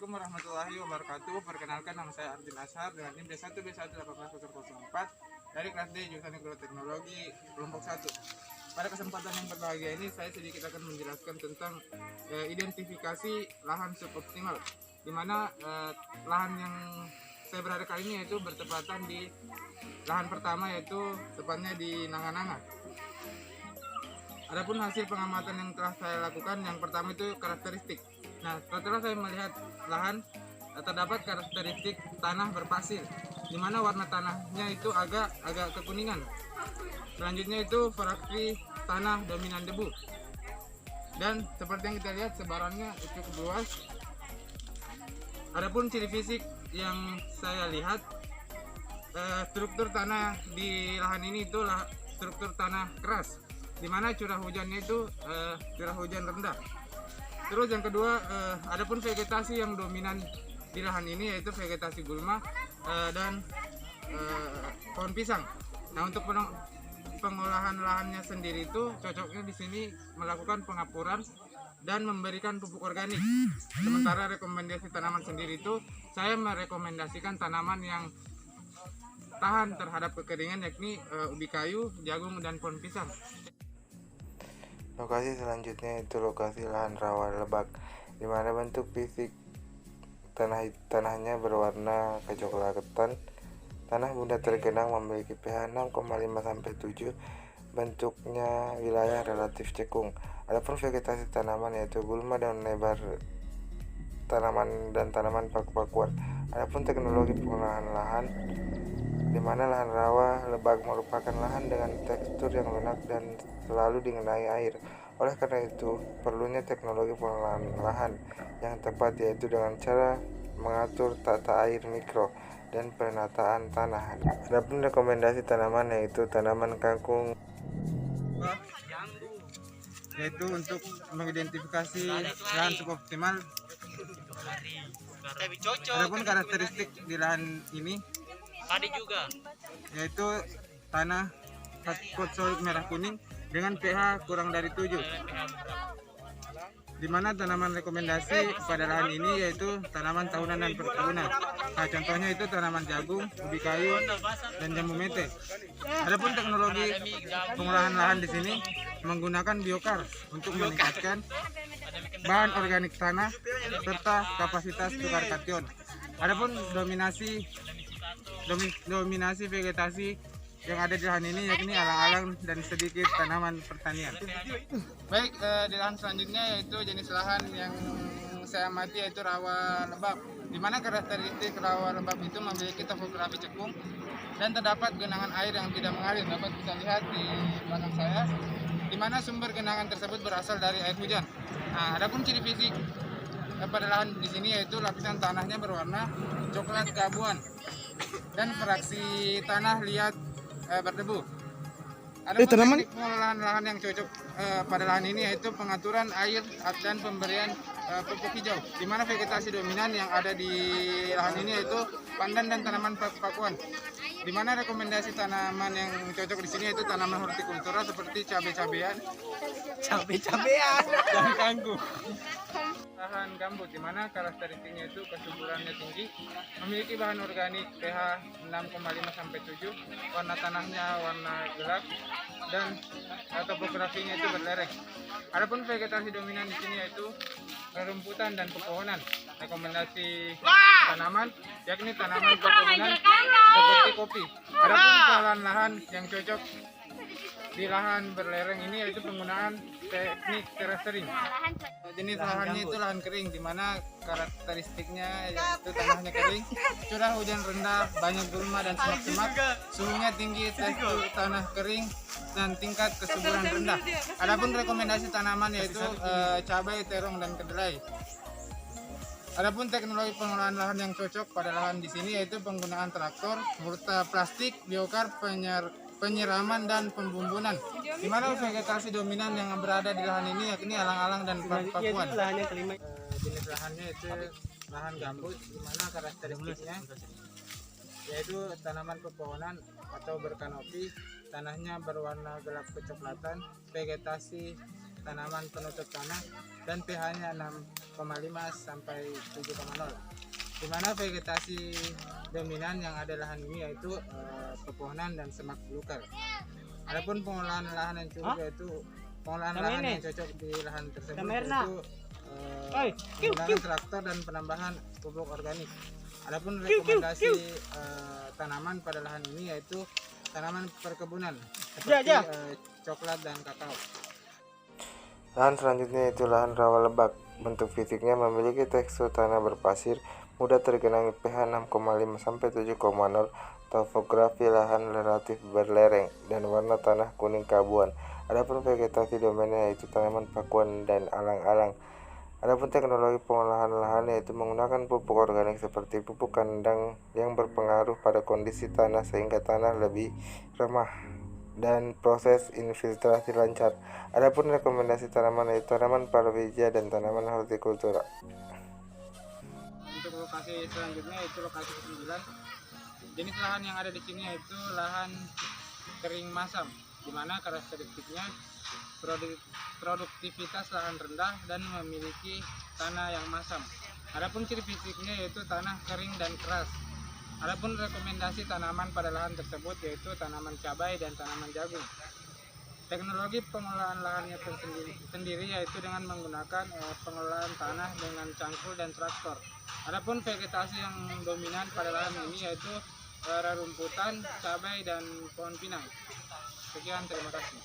Assalamualaikum warahmatullahi wabarakatuh. Perkenalkan, nama saya Arjun Ashar dengan NIM D1B1180004 dari kelas D jurusan Agroteknologi kelompok 1. Pada kesempatan yang berbahagia ini saya sedikit akan menjelaskan tentang identifikasi lahan suboptimal, di mana lahan yang saya berada kali ini yaitu bertepatan di lahan pertama, yaitu tepatnya di Nanga-Nanga. Adapun hasil pengamatan yang telah saya lakukan, yang pertama itu karakteristik. Nah, setelah saya melihat lahan, terdapat karakteristik tanah berpasir, di mana warna tanahnya itu agak kekuningan. Selanjutnya itu fraksi tanah dominan debu. Dan seperti yang kita lihat, sebarannya cukup luas. Adapun ciri fisik yang saya lihat, struktur tanah di lahan ini itu struktur tanah keras, di mana curah hujannya itu curah hujan rendah. Terus yang kedua, adapun vegetasi yang dominan di lahan ini yaitu vegetasi gulma dan pohon pisang. Nah, untuk pengolahan lahannya sendiri itu cocoknya di sini melakukan pengapuran dan memberikan pupuk organik. Sementara rekomendasi tanaman sendiri itu saya merekomendasikan tanaman yang tahan terhadap kekeringan, yakni ubi kayu, jagung, dan pohon pisang. Lokasi selanjutnya itu lokasi lahan rawa lebak, di mana bentuk fisik tanahnya berwarna kecoklatan. Tanah mudah tergenang, memiliki pH 6,5-7. Bentuknya wilayah relatif cekung. Adapun vegetasi tanaman yaitu gulma dan lebar tanaman paku-pakuan. Adapun teknologi pengolahan lahan, di mana lahan rawa lebak merupakan lahan dengan tekstur yang lunak dan selalu digenangi air. Oleh karena itu, perlunya teknologi pengolahan lahan yang tepat, yaitu dengan cara mengatur tata air mikro dan penataan tanah. Adapun rekomendasi tanaman yaitu tanaman kangkung, Yaitu untuk mengidentifikasi lahan suboptimal. Adapun karakteristik di lahan ini tadi juga yaitu tanah fosforit merah kuning dengan pH kurang dari 7, di mana tanaman rekomendasi pada lahan ini yaitu tanaman tahunan dan perkebunan. Nah, contohnya itu tanaman jagung, ubi kayu, dan jambu mete. Adapun teknologi pengolahan lahan di sini menggunakan biokar untuk meningkatkan bahan organik tanah serta kapasitas tukar kation. Adapun dominasi vegetasi yang ada di lahan ini yakni alang-alang dan sedikit tanaman pertanian. Baik, di lahan selanjutnya yaitu jenis lahan yang saya amati yaitu rawa lembab, di mana karakteristik rawa lembab itu memiliki topografi cekung dan terdapat genangan air yang tidak mengalir. Dapat kita lihat di belakang saya, di mana sumber genangan tersebut berasal dari air hujan. Nah, adapun ciri fisik pada lahan di sini yaitu lapisan tanahnya berwarna coklat keabuan dan fraksi tanah liat berdebu. Ada teknik pengolahan lahan yang cocok pada lahan ini yaitu pengaturan air dan pemberian pupuk hijau, di mana vegetasi dominan yang ada di lahan ini yaitu pandan dan tanaman paku-pakuan. Di mana rekomendasi tanaman yang cocok di sini yaitu tanaman hortikultura seperti cabai-cabean dan kangkung. Lahan gambut, di mana karakteristiknya itu kesuburannya tinggi, memiliki bahan organik pH 6,5-7, warna tanahnya warna gelap, dan topografinya itu berlereng. Adapun vegetasi dominan di sini yaitu rerumputan dan pepohonan. Rekomendasi tanaman yakni tanaman pepohonan seperti kopi. Adapun lahan yang cocok di lahan berlereng ini yaitu penggunaan teknik terasering. Jenis lahannya itu lahan kering, di mana karakteristiknya yaitu tanahnya kering, curah hujan rendah, banyak gulma dan semak-semak, suhunya tinggi, tekstur tanah kering, dan tingkat kesuburan rendah. Adapun rekomendasi tanaman yaitu cabai, terong, dan kedelai. Adapun teknologi pengolahan lahan yang cocok pada lahan di sini yaitu penggunaan traktor, multa plastik, biokar, penyiraman, dan pembumbunan. Di mana vegetasi dominan yang berada di lahan ini yakni alang-alang dan paku-pakuan. Jenis lahannya itu lahan gambut, di mana karakteristiknya yaitu tanaman pepohonan atau berkanopi, tanahnya berwarna gelap kecoklatan, vegetasi tanaman penutup tanah dan pH-nya 6,5 sampai 7,0. Di mana vegetasi dominan yang ada lahan ini yaitu pepohonan dan semak belukar. Adapun pengolahan lahan yang cukup yaitu pengolahan lahan yang cocok di lahan tersebut yaitu menggunakan traktor dan penambahan pupuk organik. Adapun rekomendasi tanaman pada lahan ini yaitu tanaman perkebunan seperti coklat dan kakao. Lahan selanjutnya yaitu lahan rawa lebak. Bentuk fisiknya memiliki tekstur tanah berpasir, mudah tergenangi pH 6,5 sampai 7,0. Topografi lahan relatif berlereng dan warna tanah kuning keabuan. Adapun vegetasi dominan yaitu tanaman pakuan dan alang-alang. Adapun teknologi pengolahan lahan yaitu menggunakan pupuk organik seperti pupuk kandang yang berpengaruh pada kondisi tanah sehingga tanah lebih remah dan proses infiltrasi lancar. Adapun rekomendasi tanaman yaitu tanaman palawija dan tanaman hortikultura. Untuk lokasi selanjutnya yaitu lokasi ke-9. Jenis lahan yang ada di sini yaitu lahan kering masam, di mana karakteristiknya produktivitas lahan rendah dan memiliki tanah yang masam. Adapun ciri fisiknya yaitu tanah kering dan keras. Adapun rekomendasi tanaman pada lahan tersebut yaitu tanaman cabai dan tanaman jagung. Teknologi pengolahan lahannya sendiri yaitu dengan menggunakan pengolahan tanah dengan cangkul dan traktor. Adapun vegetasi yang dominan pada lahan ini yaitu rerumputan, cabai dan pohon pinang. Sekian, terima kasih.